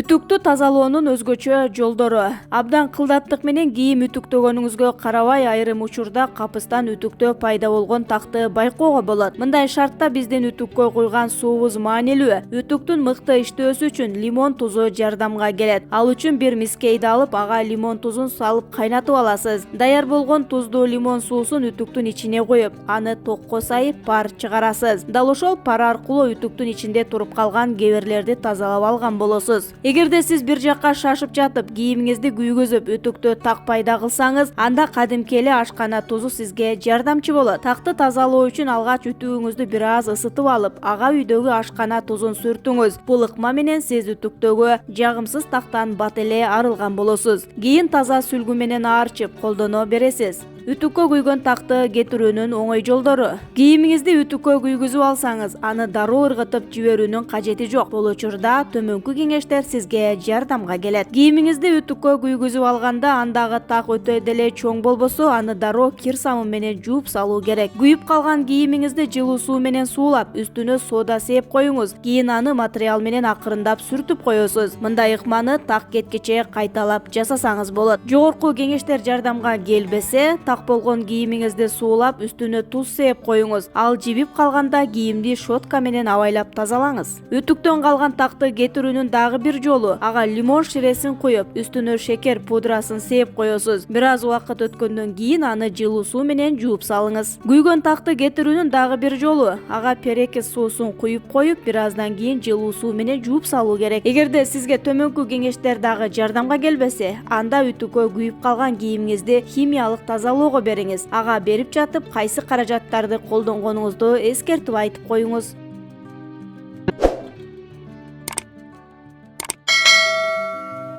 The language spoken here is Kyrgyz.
Үтүктү тазалоонун өзгөчө жолдору. Абдан кылдаттык менен кийим үтүктөгөнүңүзгө карабай айрым учурда капыстан үтүктө пайда болгон такты байкоого болот. Мындай шартта биздин үтүккө куйган суубуз маанилүү. Үтүктүн мыкты иштөөсү үчүн лимон тузу жардамга келет. Ал үчүн бир мискейди алып, ага лимон тузун салып кайнатып аласыз. Даяр болгон туздуу лимон суусун үтүктүн ичине коюп, аны токко сайып пар чыгарасыз. Дал ошол пар аркылуу үтүктүн ичинде туруп калган кеберлерди тазалап алган болосуз. Эгерде сиз бир жакка шашып жатып, кийимиңизди күйгүзүп, үтүктө так пайда кылсаңыз, анда кадимки эле ашкана тузу сизге жардамчы болот. Такты тазалоо үчүн алгач үтүгүңүздү бир аз ысытып алып, ага үйдөгү ашкана тузун сүртүңүз. Бул ыкма менен сиз үтүктөгү жагымсыз тактан бат эле арылган болосуз. Кийин таза сүлгү менен аарчып колдоно бересиз. Үтүккө куйган такты кетирүүнүн оңой жолдору. Кийимиңизди үтүккө күйгүзүп алсаңыз, аны дароо ыргытып жиберүүнүн кажети жок. Бул учурда төмөнкү кеңештер сизге жардамга келет. Кийимиңизди үтүккө күйгүзүп алганда андагы так өтө деле чоң болбосо, аны дароо кир самын менен жууп салуу керек. Күйүп калган кийимиңизди жылуу суу менен суулап, үстүнө сода сээп коюңуз. Кийин аны материал менен акырындап сүртүп коесуз. Мындай ыкманы так кеткиче кайталап жасасаңыз болот. Жогорку кеңештер жардамга келбесе, болгон кийимиңизди суулап, үстүнө туз сээп коюңуз. Ал жибип калганда кийимди щетка менен абайлап тазалаңыз. Үтүктөн калган такты кетирүүнүн дагы бир жолу: ага лимон ширесин куюп, үстүнө шекер пудрасын сээп коесуз. Бир аз убакыт өткөндөн кийин аны жылуу суу менен жууп салыңыз. Күйгөн такты кетирүүнүн дагы бир жолу: ага перекис суусун куюп коюп, бир аздан кийин жылуу суу менен жууп салуу керек. Эгерде сизге төмөнкү кеңештер дагы жардамга келбесе, анда үтүккө күйүп калган кийимиңизди химиялык тазалоо бериңиз. Ага берип жатып, кайсы каражаттарды колдонгонуңузду эскертип айтып коюңуз.